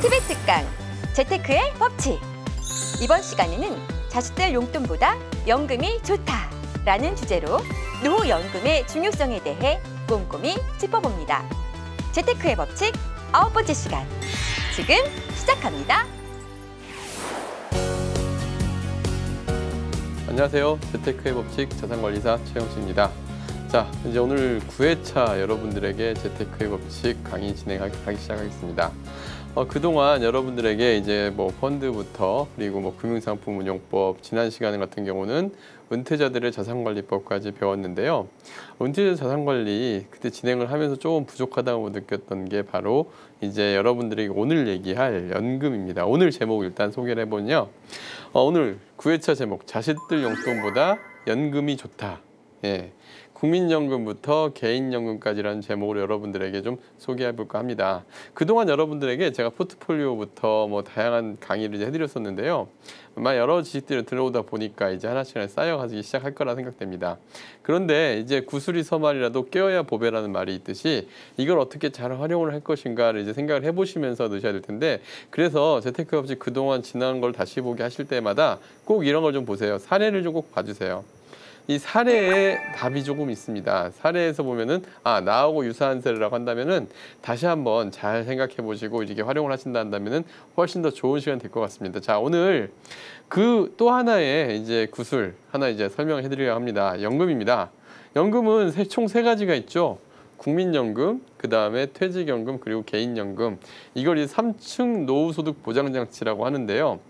특별 특강 재테크의 법칙. 이번 시간에는 자식들 용돈보다 연금이 좋다라는 주제로 노후연금의 중요성에 대해 꼼꼼히 짚어봅니다. 재테크의 법칙 9번째 시간 지금 시작합니다. 안녕하세요. 재테크의 법칙 자산관리사 최영식입니다. 자, 이제 오늘 9회차 여러분들에게 재테크의 법칙 강의 진행하기 시작하겠습니다. 그동안 여러분들에게 이제 뭐 펀드부터 그리고 뭐 금융상품 운용법, 지난 시간 같은 경우는 은퇴자들의 자산관리법까지 배웠는데요. 은퇴자 자산관리 그때 진행을 하면서 조금 부족하다고 느꼈던 게 바로 이제 여러분들에게 오늘 얘기할 연금입니다. 오늘 제목 일단 소개를 해보면요. 오늘 9회차 제목 자식들 용돈보다 연금이 좋다. 예. 국민연금부터 개인연금까지라는 제목으로 여러분들에게 좀 소개해 볼까 합니다. 그동안 여러분들에게 제가 포트폴리오부터 뭐 다양한 강의를 해드렸었는데요. 아마 여러 지식들을 들어오다 보니까 이제 하나씩 쌓여가기 시작할 거라 생각됩니다. 그런데 이제 구슬이 서말이라도 깨어야 보배라는 말이 있듯이 이걸 어떻게 잘 활용을 할 것인가를 이제 생각을 해보시면서 넣으셔야 될 텐데, 그래서 재테크 법칙 그동안 지난 걸 다시 보기 하실 때마다 꼭 이런 걸 좀 보세요. 사례를 좀 꼭 봐주세요. 이 사례에 답이 조금 있습니다. 사례에서 보면은 나하고 유사한 사례라고 한다면은 다시 한번 잘 생각해 보시고 이렇게 활용을 하신다 한다면은 훨씬 더 좋은 시간 될 것 같습니다. 자, 오늘 그 또 하나의 이제 구슬 하나 이제 설명해 드리려고 합니다. 연금입니다. 연금은 총 세 가지가 있죠. 국민연금, 그 다음에 퇴직연금, 그리고 개인연금. 이걸 이제 3층 노후소득 보장장치라고 하는데요.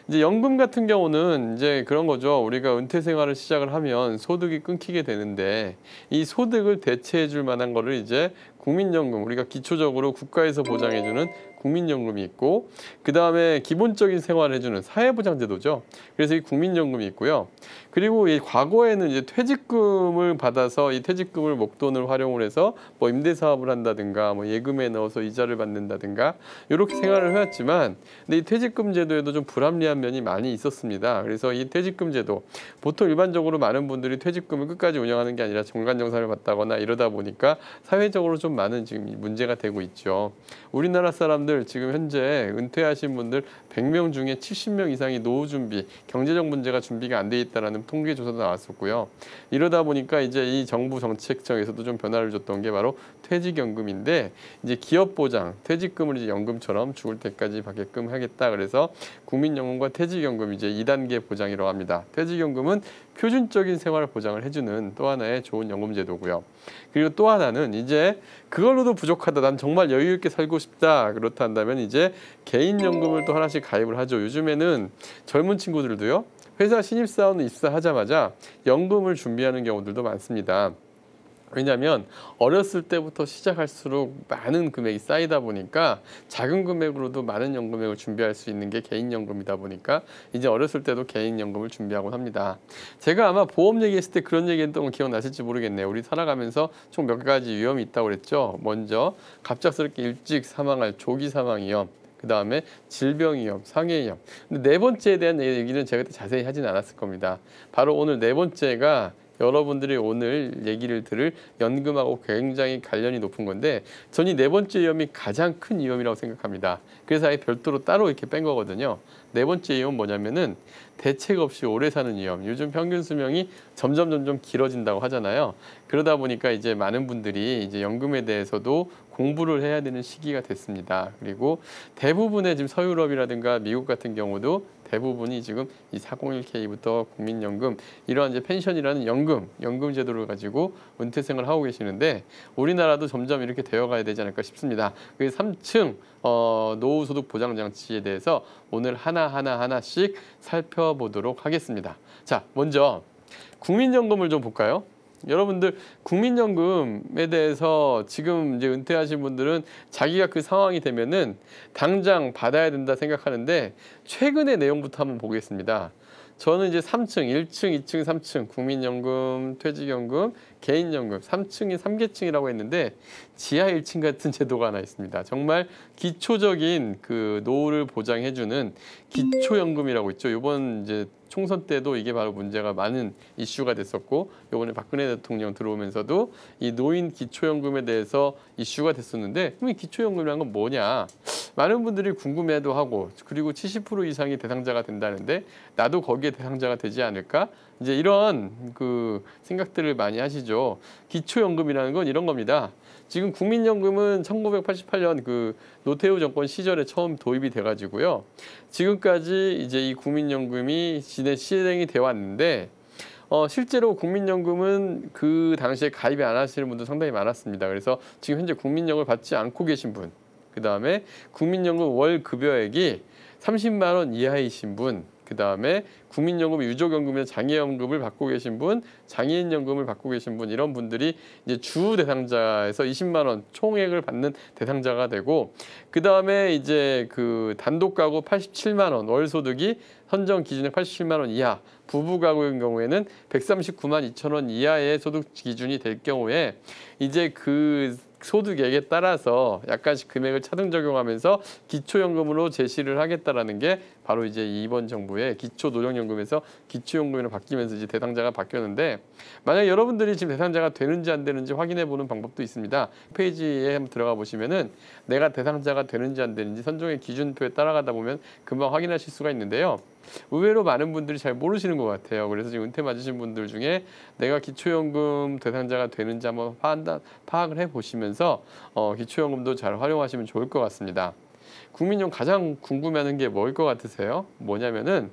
이제 연금 같은 경우는 이제 그런 거죠. 우리가 은퇴 생활을 시작을 하면 소득이 끊기게 되는데 이 소득을 대체해 줄 만한 거를 이제 국민연금, 우리가 기초적으로 국가에서 보장해주는 국민연금이 있고, 그 다음에 기본적인 생활을 해주는 사회보장제도죠. 그래서 이 국민연금이 있고요. 그리고 이 과거에는 이제 퇴직금을 받아서 이 퇴직금을 목돈을 활용을 해서 뭐 임대사업을 한다든가 뭐 예금에 넣어서 이자를 받는다든가 이렇게 생활을 해왔지만, 근데 이 퇴직금 제도에도 좀 불합리한 면이 많이 있었습니다. 그래서 이 퇴직금 제도, 보통 일반적으로 많은 분들이 퇴직금을 끝까지 운영하는 게 아니라 정관정산을 받다거나 이러다 보니까 사회적으로 좀 많은 지금 문제가 되고 있죠. 우리나라 사람들 지금 현재 은퇴하신 분들 100명 중에 70명 이상이 노후 준비, 경제적 문제가 준비가 안 돼 있다라는 통계 조사도 나왔었고요. 이러다 보니까 이제 이 정부 정책청에서도 좀 변화를 줬던 게 바로 퇴직연금인데, 이제 기업 보장, 퇴직금을 이제 연금처럼 죽을 때까지 받게끔 하겠다. 그래서 국민연금과 퇴직연금 이제 2단계 보장이라고 합니다. 퇴직연금은 표준적인 생활 보장을 해주는 또 하나의 좋은 연금 제도고요. 그리고 또 하나는 이제 그걸로도 부족하다, 난 정말 여유 있게 살고 싶다, 그렇다 한다면 이제 개인연금을 또 하나씩 가입을 하죠. 요즘에는 젊은 친구들도요, 회사 신입사원 입사하자마자 연금을 준비하는 경우들도 많습니다. 왜냐하면 어렸을 때부터 시작할수록 많은 금액이 쌓이다 보니까 작은 금액으로도 많은 연금액을 준비할 수 있는 게 개인연금이다 보니까 이제 어렸을 때도 개인연금을 준비하곤 합니다. 제가 아마 보험 얘기했을 때 그런 얘기했던 거 기억나실지 모르겠네요. 우리 살아가면서 총 몇 가지 위험이 있다고 그랬죠. 먼저 갑작스럽게 일찍 사망할 조기 사망 위험, 그 다음에 질병 위험, 상해 위험. 근데 네 번째에 대한 얘기는 제가 그때 자세히 하진 않았을 겁니다. 바로 오늘 네 번째가 여러분들이 오늘 얘기를 들을 연금하고 굉장히 관련이 높은 건데, 전 이 네 번째 위험이 가장 큰 위험이라고 생각합니다. 그래서 아예 별도로 따로 이렇게 뺀 거거든요. 네 번째 위험은 뭐냐면은 대책 없이 오래 사는 위험. 요즘 평균 수명이 점점 길어진다고 하잖아요. 그러다 보니까 이제 많은 분들이 이제 연금에 대해서도 공부를 해야 되는 시기가 됐습니다. 그리고 대부분의 지금 서유럽이라든가 미국 같은 경우도 대부분이 지금 이 401k부터 국민연금, 이러한 이제 펜션이라는 연금 제도를 가지고 은퇴 생활을 하고 계시는데, 우리나라도 점점 이렇게 되어가야 되지 않을까 싶습니다. 그 3층 노후소득 보장장치에 대해서 오늘 하나씩 살펴보도록 하겠습니다. 자, 먼저 국민연금을 좀 볼까요? 여러분들 국민연금에 대해서 지금 이제 은퇴하신 분들은 자기가 그 상황이 되면은 당장 받아야 된다 생각하는데, 최근의 내용부터 한번 보겠습니다. 저는 이제 3층, 1층, 2층, 3층 국민연금, 퇴직연금, 개인연금 3층이 3계층이라고 했는데 지하 1층 같은 제도가 하나 있습니다. 정말 기초적인 그 노후를 보장해주는 기초연금이라고 있죠. 이번 이제 총선 때도 이게 바로 문제가 많은 이슈가 됐었고, 이번에 박근혜 대통령 들어오면서도 이 노인 기초연금에 대해서 이슈가 됐었는데, 그럼 이 기초연금이라는 건 뭐냐? 많은 분들이 궁금해도 하고, 그리고 70% 이상이 대상자가 된다는데 나도 거기에 대상자가 되지 않을까? 이제 이런 그 생각들을 많이 하시죠. 기초연금이라는 건 이런 겁니다. 지금 국민연금은 1988년 그 노태우 정권 시절에 처음 도입이 돼가지고요. 지금까지 이제 이 국민연금이 실행이 되어 왔는데, 실제로 국민연금은 그 당시에 가입이 안 하시는 분도 상당히 많았습니다. 그래서 지금 현재 국민연금을 받지 않고 계신 분, 그 다음에 국민연금 월 급여액이 30만 원 이하이신 분, 그 다음에 국민연금 유족연금이나 장애연금을 받고 계신 분, 장애인연금을 받고 계신 분, 이런 분들이 이제 주 대상자에서 20만 원 총액을 받는 대상자가 되고, 그 다음에 이제 그 단독 가구 87만 원, 월 소득이 선정 기준의 87만 원 이하, 부부 가구인 경우에는 139만 2천 원 이하의 소득 기준이 될 경우에 이제 그 소득액에 따라서 약간씩 금액을 차등 적용하면서 기초연금으로 제시를 하겠다라는 게 바로 이제 이번 정부의 기초노령연금에서 기초연금으로 바뀌면서 이제 대상자가 바뀌었는데, 만약 여러분들이 지금 대상자가 되는지 안 되는지 확인해 보는 방법도 있습니다. 페이지에 한번 들어가 보시면은 내가 대상자가 되는지 안 되는지 선정의 기준표에 따라가다 보면 금방 확인하실 수가 있는데요. 의외로 많은 분들이 잘 모르시는 것 같아요. 그래서 지금 은퇴 맞으신 분들 중에 내가 기초연금 대상자가 되는지 한번 파악을 해보시면서 기초연금도 잘 활용하시면 좋을 것 같습니다. 국민연금 가장 궁금해하는 게 뭐일 것 같으세요? 뭐냐면은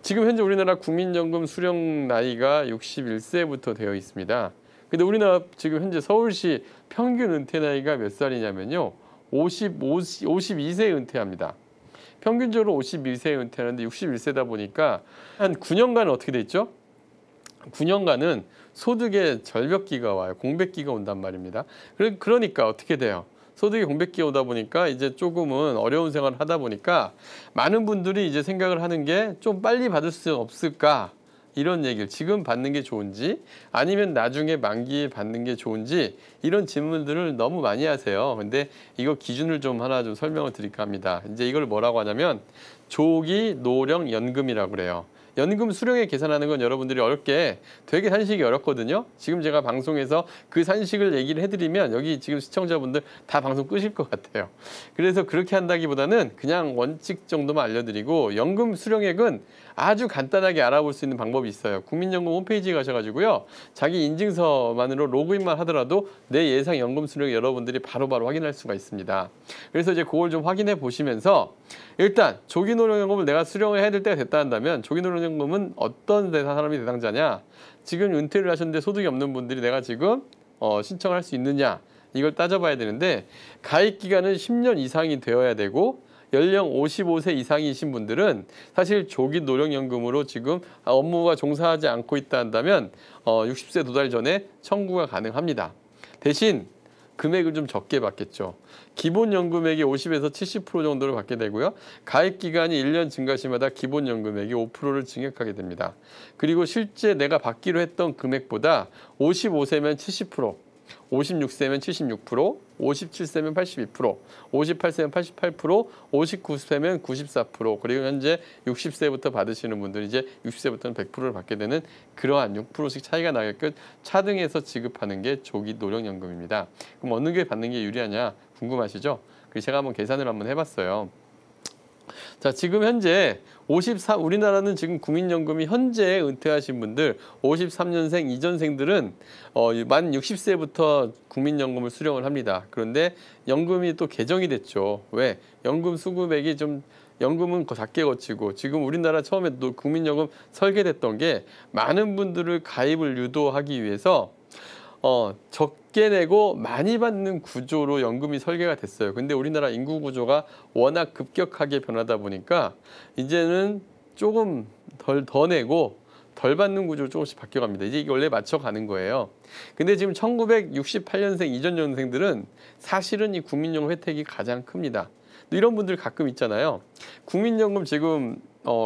지금 현재 우리나라 국민연금 수령 나이가 61세부터 되어 있습니다. 근데 우리나라 지금 현재 서울시 평균 은퇴 나이가 몇 살이냐면요. 52세에 은퇴합니다. 평균적으로 51세에 은퇴하는데 61세다 보니까 한 9년간은 어떻게 돼 있죠? 9년간은 소득의 절벽기가 와요. 공백기가 온단 말입니다. 그러니까 어떻게 돼요? 소득의 공백기가 오다 보니까 이제 조금은 어려운 생활을 하다 보니까 많은 분들이 이제 생각을 하는 게 좀 빨리 받을 수 없을까? 이런 얘기를 지금 받는 게 좋은지 아니면 나중에 만기에 받는 게 좋은지 이런 질문들을 너무 많이 하세요. 근데 이거 기준을 좀 하나 좀 설명을 드릴까 합니다. 이제 이걸 뭐라고 하냐면 조기 노령 연금이라고 그래요. 연금 수령액 계산하는 건 여러분들이 어렵게 되게 산식이 어렵거든요. 지금 제가 방송에서 그 산식을 얘기를 해드리면 여기 지금 시청자분들 다 방송 끄실 것 같아요. 그래서 그렇게 한다기보다는 그냥 원칙 정도만 알려드리고, 연금 수령액은 아주 간단하게 알아볼 수 있는 방법이 있어요. 국민연금 홈페이지에 가셔가지고요. 자기 인증서만으로 로그인만 하더라도 내 예상 연금 수령액 여러분들이 바로바로 확인할 수가 있습니다. 그래서 이제 그걸 좀 확인해 보시면서 일단 조기노령연금을 내가 수령을 해야 될 때가 됐다 한다면 조기노령연금은 어떤 사람이 대상자냐, 지금 은퇴를 하셨는데 소득이 없는 분들이 내가 지금 신청할 수 있느냐, 이걸 따져봐야 되는데 가입 기간은 10년 이상이 되어야 되고 연령 55세 이상이신 분들은 사실 조기 노령연금으로 지금 업무가 종사하지 않고 있다 한다면 60세 도달 전에 청구가 가능합니다. 대신 금액을 좀 적게 받겠죠. 기본연금액이 50에서 70% 정도를 받게 되고요. 가입 기간이 1년 증가 시마다 기본연금액이 5%를 증액하게 됩니다. 그리고 실제 내가 받기로 했던 금액보다 55세면 70%, 56세면 76%, 57세면 82%, 58세면 88%, 59세면 94%, 그리고 현재 60세부터 받으시는 분들이 이제 60세부터는 100%를 받게 되는 그러한 6%씩 차이가 나게끔 차등해서 지급하는 게 조기 노령연금입니다. 그럼 어느 게 받는 게 유리하냐 궁금하시죠? 그래서 제가 한번 계산을 한번 해봤어요. 자, 지금 현재 우리나라는 지금 국민연금이 현재 은퇴하신 분들 53년생 이전생들은 만 60세부터 국민연금을 수령을 합니다. 그런데 연금이 또 개정이 됐죠. 왜? 연금 수급액이 좀 연금은 작게 거치고 지금 우리나라 처음에 또 국민연금 설계됐던 게 많은 분들을 가입을 유도하기 위해서 적게 내고 많이 받는 구조로 연금이 설계가 됐어요. 근데 우리나라 인구 구조가 워낙 급격하게 변하다 보니까 이제는 조금 더 내고 덜 받는 구조로 조금씩 바뀌어갑니다. 이제 이게 원래 맞춰가는 거예요. 근데 지금 1968년생 이전 년생들은 사실은 이 국민연금 혜택이 가장 큽니다. 이런 분들 가끔 있잖아요. 국민연금 지금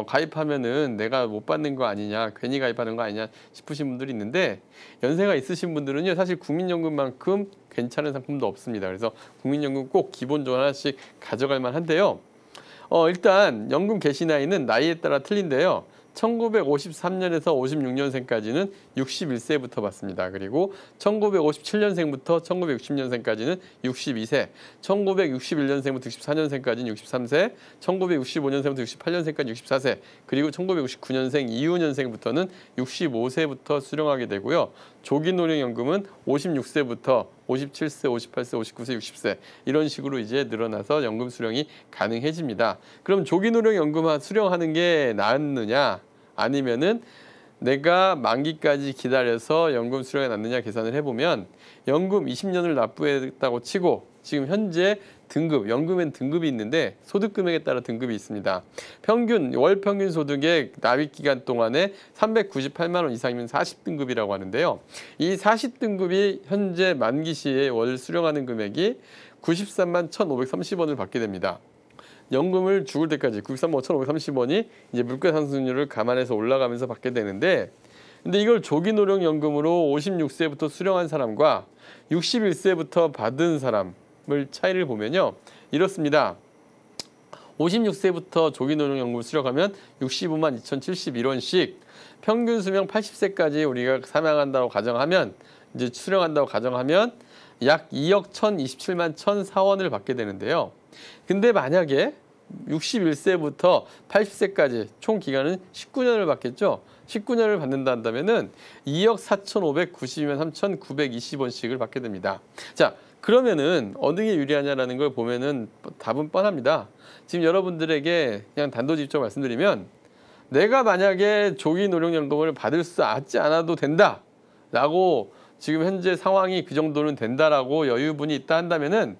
가입하면은 내가 못 받는 거 아니냐, 괜히 가입하는 거 아니냐 싶으신 분들이 있는데 연세가 있으신 분들은요 사실 국민연금만큼 괜찮은 상품도 없습니다. 그래서 국민연금 꼭 기본적으로 하나씩 가져갈 만한데요. 일단 연금 개시 나이는 나이에 따라 틀린데요. 1953년에서 56년생까지는 61세부터 받습니다. 그리고 1957년생부터 1960년생까지는 62세, 1961년생부터 64년생까지는 63세, 1965년생부터 68년생까지 64세, 그리고 1969년생 이후년생부터는 65세부터 수령하게 되고요. 조기노령연금은 56세부터 57세, 58세, 59세, 60세 이런 식으로 이제 늘어나서 연금 수령이 가능해집니다. 그럼 조기노령연금 수령하는 게 낫느냐 아니면은 내가 만기까지 기다려서 연금 수령에 낫느냐 계산을 해보면 연금 20년을 납부했다고 치고 지금 현재 등급, 연금엔 등급이 있는데 소득 금액에 따라 등급이 있습니다. 월 평균 소득의 납입 기간 동안에 398만 원 이상이면 40등급이라고 하는데요. 이 40등급이 현재 만기 시에 월 수령하는 금액이 93만 1,530원을 받게 됩니다. 연금을 죽을 때까지 93만 1,530원이 이제 물가 상승률을 감안해서 올라가면서 받게 되는데 근데 이걸 조기노령연금으로 56세부터 수령한 사람과 61세부터 받은 사람을 차이를 보면요. 이렇습니다. 56세부터 조기노령연금 수령하면 65만 2,071원씩 평균 수명 80세까지 우리가 사망한다고 가정하면 이제 수령한다고 가정하면 약 2억 1,027만 1,004원을 받게 되는데요. 근데 만약에 61세부터 80세까지 총 기간은 19년을 받겠죠. 19년을 받는다 한다면은 2억 4,592만 3,920원씩을 받게 됩니다. 자, 그러면은 어느 게 유리하냐라는 걸 보면은 답은 뻔합니다. 지금 여러분들에게 그냥 단도직입적으로 말씀드리면 내가 만약에 조기노령연금을 받을 수 있지 않아도 된다라고 지금 현재 상황이 그 정도는 된다라고 여유분이 있다 한다면은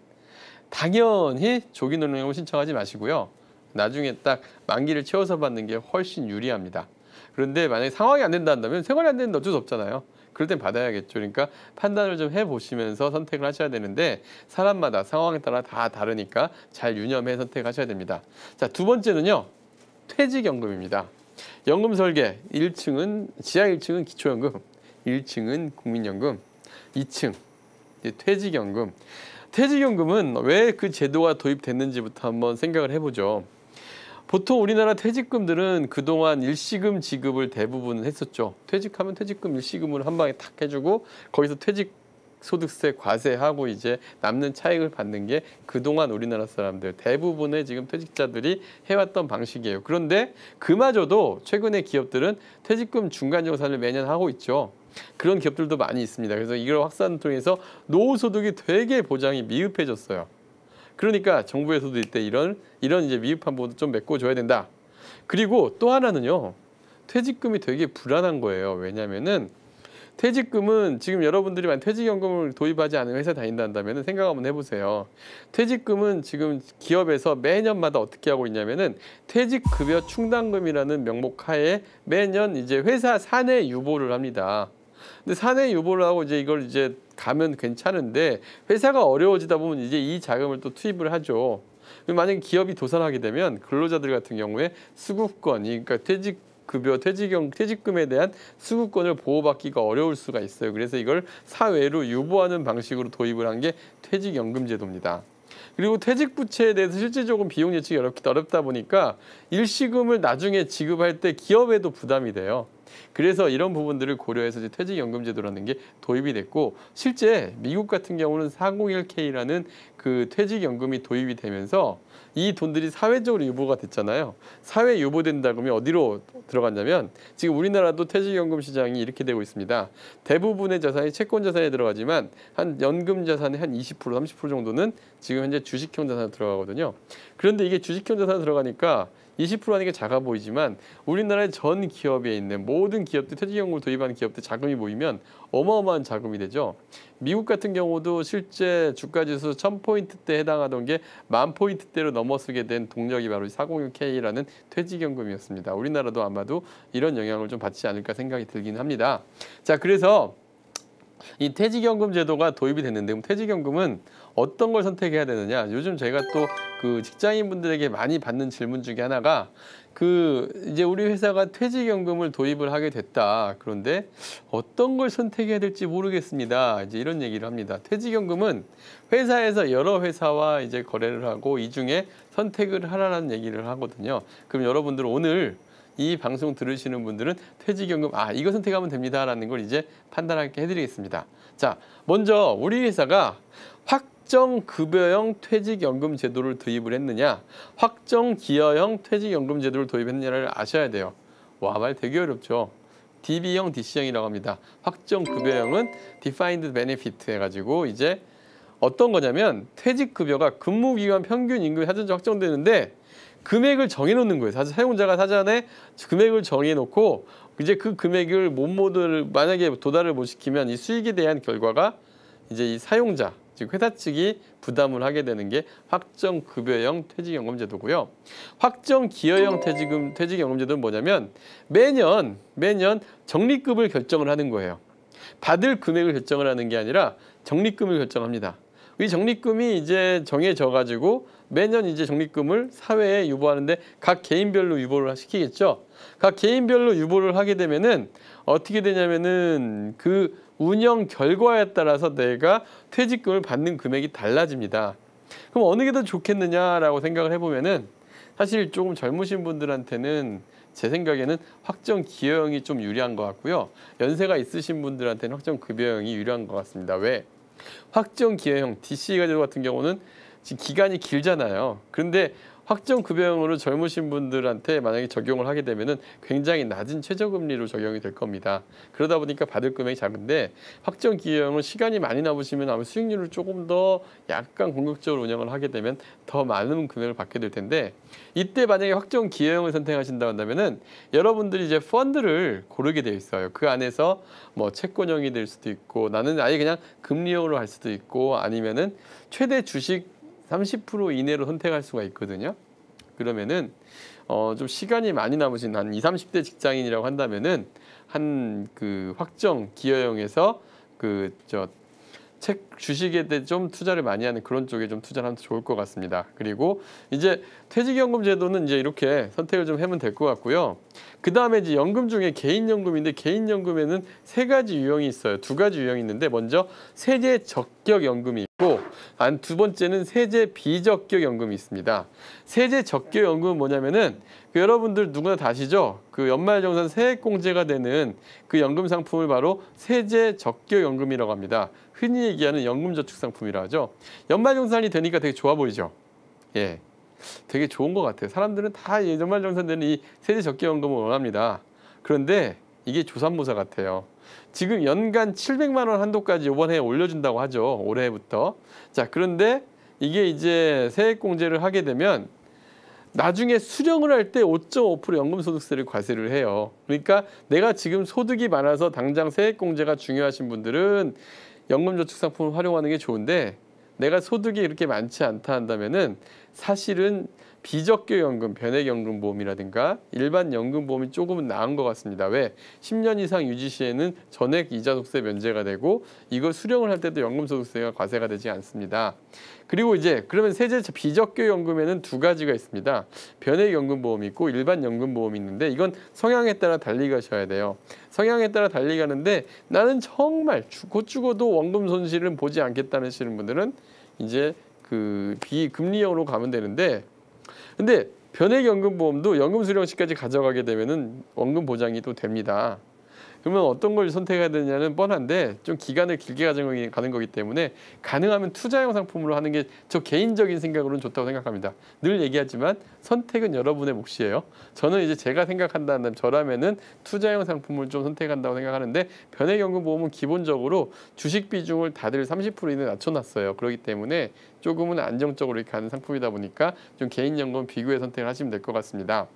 당연히 조기노령연금 신청하지 마시고요. 나중에 딱 만기를 채워서 받는 게 훨씬 유리합니다. 그런데 만약에 상황이 안 된다 한다면 생활이 안 되는데 어쩔 수 없잖아요. 그럴 땐 받아야겠죠. 그러니까 판단을 좀 해보시면서 선택을 하셔야 되는데 사람마다 상황에 따라 다 다르니까 잘 유념해 선택하셔야 됩니다. 자, 두 번째는요. 퇴직연금입니다. 연금 설계 1층은 지하 1층은 기초연금, 1층은 국민연금, 2층 퇴직연금. 퇴직연금은 왜 그 제도가 도입됐는지부터 한번 생각을 해보죠. 보통 우리나라 퇴직금들은 그동안 일시금 지급을 대부분 했었죠. 퇴직하면 퇴직금 일시금으로 한 방에 탁 해주고 거기서 퇴직소득세 과세하고 이제 남는 차익을 받는 게 그동안 우리나라 사람들 대부분의 지금 퇴직자들이 해왔던 방식이에요. 그런데 그마저도 최근에 기업들은 퇴직금 중간정산을 매년 하고 있죠. 그런 기업들도 많이 있습니다. 그래서 이걸 확산을 통해서 노후소득이 되게 보장이 미흡해졌어요. 그러니까 정부에서도 이때 이런 이제 미흡한 부분도 좀 메꿔줘야 된다. 그리고 또 하나는요. 퇴직금이 되게 불안한 거예요. 왜냐면은 퇴직금은 지금 여러분들이 만약 퇴직연금을 도입하지 않은 회사 다닌다 한다면 생각 한번 해보세요. 퇴직금은 지금 기업에서 매년마다 어떻게 하고 있냐면은 퇴직급여 충당금이라는 명목 하에 매년 이제 회사 사내 유보를 합니다. 근데 사내 유보를 하고 이제 이걸 이제 가면 괜찮은데 회사가 어려워지다 보면 이제 이 자금을 또 투입을 하죠. 만약에 기업이 도산하게 되면 근로자들 같은 경우에 수급권이 그러니까 퇴직금에 대한 수급권을 보호받기가 어려울 수가 있어요. 그래서 이걸 사회로 유보하는 방식으로 도입을 한 게 퇴직연금 제도입니다. 그리고 퇴직부채에 대해서 실질적으로 비용 예측이 어렵다 보니까 일시금을 나중에 지급할 때 기업에도 부담이 돼요. 그래서 이런 부분들을 고려해서 이제 퇴직연금제도라는 게 도입이 됐고 실제 미국 같은 경우는 401k라는 그 퇴직연금이 도입이 되면서 이 돈들이 사회적으로 유보가 됐잖아요. 사회 유보된다 그러면 어디로 들어갔냐면 지금 우리나라도 퇴직연금 시장이 이렇게 되고 있습니다. 대부분의 자산이 채권 자산에 들어가지만 한 연금 자산의 한 20%, 30% 정도는 지금 현재 주식형 자산에 들어가거든요. 그런데 이게 주식형 자산에 들어가니까 20%라는 게 작아 보이지만 우리나라의 전 기업에 있는 모든 기업들, 퇴직연금을 도입하는 기업들 자금이 모이면 어마어마한 자금이 되죠. 미국 같은 경우도 실제 주가지수 1000포인트대 해당하던 게 10,000포인트대로 넘어서게 된 동력이 바로 401k라는 퇴직연금이었습니다. 우리나라도 아마도 이런 영향을 좀 받지 않을까 생각이 들긴 합니다. 자, 그래서 이 퇴직연금 제도가 도입이 됐는데 그럼 퇴직연금은 어떤 걸 선택해야 되느냐? 요즘 제가 또 그 직장인분들에게 많이 받는 질문 중에 하나가 이제 우리 회사가 퇴직연금을 도입을 하게 됐다. 그런데 어떤 걸 선택해야 될지 모르겠습니다. 이제 이런 얘기를 합니다. 퇴직연금은 회사에서 여러 회사와 이제 거래를 하고 이 중에 선택을 하라는 얘기를 하거든요. 그럼 여러분들 오늘 이 방송 들으시는 분들은 퇴직연금 이거 선택하면 됩니다라는 걸 이제 판단하게 해드리겠습니다. 자, 먼저 우리 회사가 확정급여형 퇴직연금 제도를 도입을 했느냐, 확정기여형 퇴직연금 제도를 도입했느냐를 아셔야 돼요. 와, 말 되게 어렵죠. DB형, DC형이라고 합니다. 확정급여형은 Defined Benefit 해가지고 이제 어떤 거냐면 퇴직급여가 근무기간 평균 임금이 사전적으로 확정되는데 금액을 정해놓는 거예요. 사용자가 사전에 금액을 정해놓고 이제 그 금액을 만약에 도달을 못 시키면 이 수익에 대한 결과가 이제 이 사용자, 즉 회사 측이 부담을 하게 되는 게 확정급여형 퇴직연금 제도고요. 확정기여형 퇴직연금 제도는 뭐냐면 매년 적립금을 결정을 하는 거예요. 받을 금액을 결정을 하는 게 아니라 적립금을 결정합니다. 이 적립금이 이제 정해져 가지고 매년 이제 적립금을 사회에 유보하는데 각 개인별로 유보를 시키겠죠. 각 개인별로 유보를 하게 되면은 어떻게 되냐면은 그 운영 결과에 따라서 내가 퇴직금을 받는 금액이 달라집니다. 그럼 어느 게 더 좋겠느냐라고 생각을 해보면은 사실 조금 젊으신 분들한테는 제 생각에는 확정기여형이 좀 유리한 것 같고요. 연세가 있으신 분들한테는 확정급여형이 유리한 것 같습니다. 왜? 확정기여형 DC가 제도 같은 경우는 지금 기간이 길잖아요. 그런데 확정급여형으로 젊으신 분들한테 만약에 적용을 하게 되면은 굉장히 낮은 최저금리로 적용이 될 겁니다. 그러다 보니까 받을 금액이 작은데 확정기여형은 시간이 많이 남으시면 아마 수익률을 조금 더 약간 공격적으로 운영을 하게 되면 더 많은 금액을 받게 될 텐데 이때 만약에 확정기여형을 선택하신다 한다면은 여러분들이 이제 펀드를 고르게 되어 있어요. 그 안에서 뭐 채권형이 될 수도 있고 나는 아예 그냥 금리형으로 할 수도 있고 아니면은 최대 주식 30% 이내로 선택할 수가 있거든요. 그러면은 좀 시간이 많이 남으신 한 20, 30대 직장인이라고 한다면은 한 그 확정 기여형에서 주식에 대해 좀 투자를 많이 하는 그런 쪽에 좀 투자를 하면 좋을 것 같습니다. 그리고 이제 퇴직연금 제도는 이제 이렇게 선택을 좀 하면 될 것 같고요. 그 다음에 이제 연금 중에 개인연금인데 개인연금에는 세 가지 유형이 있어요. 두 가지 유형이 있는데 먼저 세제 적격 연금이 있고 두 번째는 세제 비적격 연금이 있습니다. 세제 적격 연금은 뭐냐면은 여러분들 누구나 다 아시죠? 그 연말정산 세액공제가 되는 그 연금 상품을 바로 세제 적격 연금이라고 합니다. 흔히 얘기하는 연금저축상품이라 하죠. 연말정산이 되니까 되게 좋아 보이죠? 예, 되게 좋은 것 같아요. 사람들은 다 연말정산되는 이 세제적격연금을 원합니다. 그런데 이게 조삼모사 같아요. 지금 연간 700만 원 한도까지 이번에 올려준다고 하죠. 올해부터. 자, 그런데 이게 이제 세액공제를 하게 되면 나중에 수령을 할 때 5.5% 연금소득세를 과세를 해요. 그러니까 내가 지금 소득이 많아서 당장 세액공제가 중요하신 분들은 연금저축상품을 활용하는 게 좋은데 내가 소득이 이렇게 많지 않다 한다면은 사실은 비적격연금, 변액연금보험이라든가 일반 연금보험이 조금은 나은 것 같습니다. 왜? 10년 이상 유지 시에는 전액 이자 속세 면제가 되고 이거 수령을 할 때도 연금소득세가 과세가 되지 않습니다. 그리고 이제 그러면 세제 비적격연금에는 두 가지가 있습니다. 변액연금보험이 있고 일반 연금보험이 있는데 이건 성향에 따라 달리 가셔야 돼요. 성향에 따라 달리 가는데 나는 정말 죽어도 원금 손실은 보지 않겠다는 하시는 분들은 이제 그 비금리형으로 가면 되는데 근데 변액연금보험도 연금 수령 시까지 가져가게 되면은 원금 보장이 또 됩니다. 그러면 어떤 걸 선택해야 되냐는 뻔한데 좀 기간을 길게 가는 거기 때문에 가능하면 투자형 상품으로 하는 게 저 개인적인 생각으로는 좋다고 생각합니다. 늘 얘기하지만 선택은 여러분의 몫이에요. 저는 이제 제가 생각한다면 저라면은 투자형 상품을 좀 선택한다고 생각하는데 변액연금보험은 기본적으로 주식 비중을 다들 30% 이내 낮춰놨어요. 그렇기 때문에 조금은 안정적으로 이렇게 가는 상품이다 보니까 좀 개인연금 비교해 선택을 하시면 될 것 같습니다.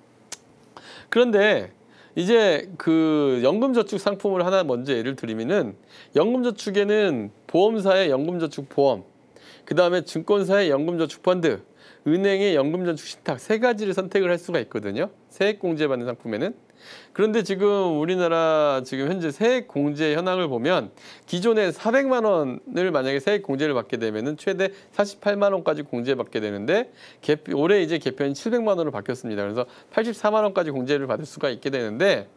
그런데 이제 그 연금저축 상품을 하나 먼저 예를 들면은 연금저축에는 보험사의 연금저축보험, 그 다음에 증권사의 연금저축펀드, 은행의 연금저축 신탁 세 가지를 선택을 할 수가 있거든요. 세액공제 받는 상품에는. 그런데 지금 우리나라 지금 현재 세액 공제 현황을 보면 기존에 400만 원을 만약에 세액 공제를 받게 되면은 최대 48만 원까지 공제받게 되는데 올해 이제 개편이 700만 원으로 바뀌었습니다. 그래서 84만 원까지 공제를 받을 수가 있게 되는데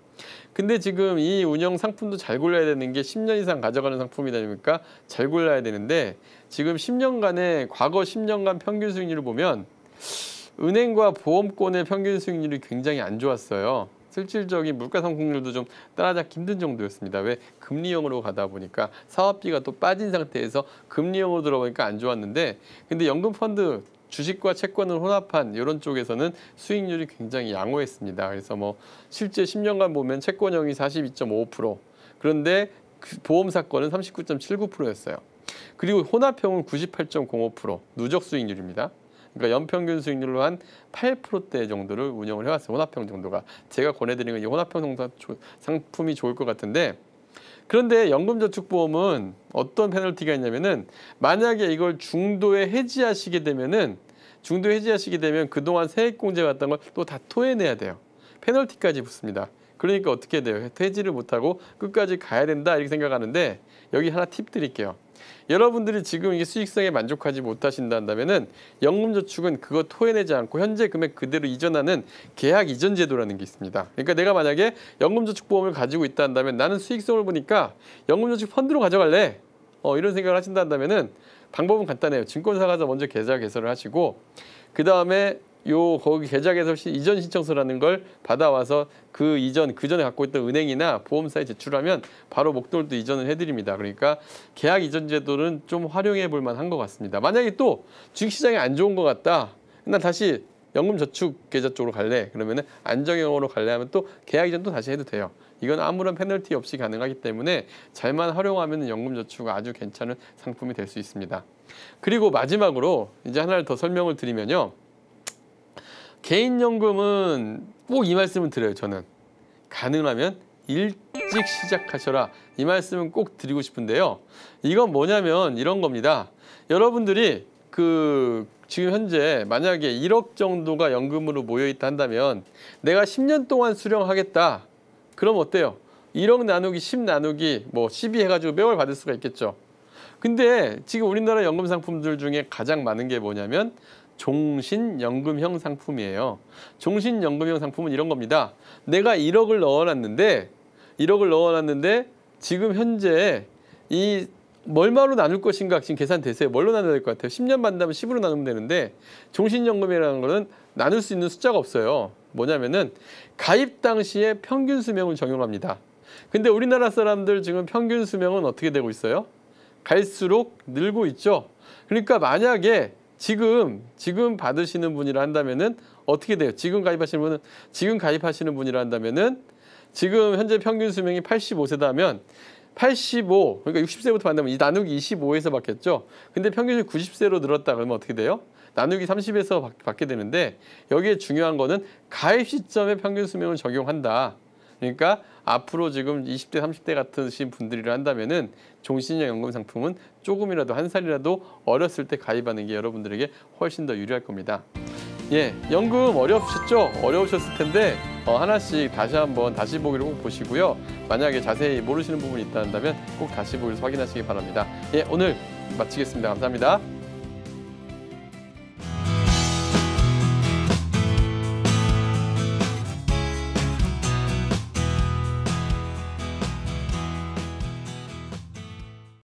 근데 지금 이 운영 상품도 잘 골라야 되는 게 10년 이상 가져가는 상품이다 보니까 잘 골라야 되는데 지금 10년간의 과거 10년간 평균 수익률을 보면 은행과 보험권의 평균 수익률이 굉장히 안 좋았어요. 실질적인 물가 상승률도 좀 따라잡기 힘든 정도였습니다. 왜? 금리형으로 가다 보니까 사업비가 또 빠진 상태에서 금리형으로 들어보니까 안 좋았는데 근데 연금펀드 주식과 채권을 혼합한 이런 쪽에서는 수익률이 굉장히 양호했습니다. 그래서 뭐 실제 10년간 보면 채권형이 42.55%, 그런데 보험사건은 39.79%였어요. 그리고 혼합형은 98.05%, 누적 수익률입니다. 그러니까 연평균 수익률로 한 8%대 정도를 운영을 해왔어요. 혼합형 정도가. 제가 권해드리는 이 혼합형 상품이 좋을 것 같은데 그런데 연금저축보험은 어떤 페널티가 있냐면은 만약에 이걸 중도에 해지하시게 되면 그동안 세액공제 받던 걸 또 다 토해내야 돼요. 페널티까지 붙습니다. 그러니까 어떻게 돼요? 해지를 못하고 끝까지 가야 된다 이렇게 생각하는데 여기 하나 팁 드릴게요. 여러분들이 지금 이게 수익성에 만족하지 못하신다면은 연금저축은 그거 토해내지 않고 현재 금액 그대로 이전하는 계약 이전 제도라는 게 있습니다. 그러니까 내가 만약에 연금저축보험을 가지고 있다 한다면 나는 수익성을 보니까 연금저축 펀드로 가져갈래. 이런 생각을 하신다면은 방법은 간단해요. 증권사 가서 먼저 계좌 개설을 하시고 그 다음에 거기 계좌 개설 이전 신청서라는 걸 받아와서 그 전에 갖고 있던 은행이나 보험사에 제출하면 바로 목돈도 이전을 해드립니다. 그러니까 계약 이전 제도는 좀 활용해 볼 만한 것 같습니다. 만약에 또 주식시장이 안 좋은 것 같다. 난 다시 연금저축 계좌 쪽으로 갈래. 그러면은 안정형으로 갈래 하면 또 계약 이전도 다시 해도 돼요. 이건 아무런 페널티 없이 가능하기 때문에 잘만 활용하면 연금저축 아주 괜찮은 상품이 될 수 있습니다. 그리고 마지막으로 이제 하나를 더 설명을 드리면요. 개인연금은 꼭 이 말씀을 드려요. 저는 가능하면 일찍 시작하셔라 이 말씀은 꼭 드리고 싶은데요. 이건 뭐냐면 이런 겁니다. 여러분들이 지금 현재 만약에 1억 정도가 연금으로 모여있다 한다면 내가 10년 동안 수령하겠다. 그럼 어때요? 1억 나누기 10 나누기 12 해가지고 매월 받을 수가 있겠죠. 근데 지금 우리나라 연금 상품들 중에 가장 많은 게 뭐냐면 종신연금형 상품이에요. 종신연금형 상품은 이런 겁니다. 내가 1억을 넣어놨는데 지금 현재 이 얼마로 나눌 것인가 지금 계산되세요. 뭘로 나눠야 될 것 같아요? 10년 받는다면 10으로 나누면 되는데 종신연금이라는 거는 나눌 수 있는 숫자가 없어요. 뭐냐면은 가입 당시에 평균 수명을 적용합니다. 근데 우리나라 사람들 지금 평균 수명은 어떻게 되고 있어요? 갈수록 늘고 있죠. 그러니까 만약에 지금 받으시는 분이라 한다면은 어떻게 돼요? 지금 가입하시는 분이라 한다면은 지금 현재 평균 수명이 85세다면 85, 그러니까 60세부터 받는다면 이 나누기 25에서 받겠죠. 근데 평균이 90세로 늘었다 그러면 어떻게 돼요? 나누기 30에서 받게 되는데 여기에 중요한 거는 가입 시점에 평균 수명을 적용한다. 그러니까 앞으로 지금 20대, 30대 같으신 분들이라 한다면은 종신형 연금 상품은 조금이라도 한 살이라도 어렸을 때 가입하는 게 여러분들에게 훨씬 더 유리할 겁니다. 예, 연금 어려우셨죠? 어려우셨을 텐데 하나씩 다시 보기를 꼭 보시고요. 만약에 자세히 모르시는 부분이 있다 한다면 꼭 다시 보기를 확인하시기 바랍니다. 예, 오늘 마치겠습니다. 감사합니다.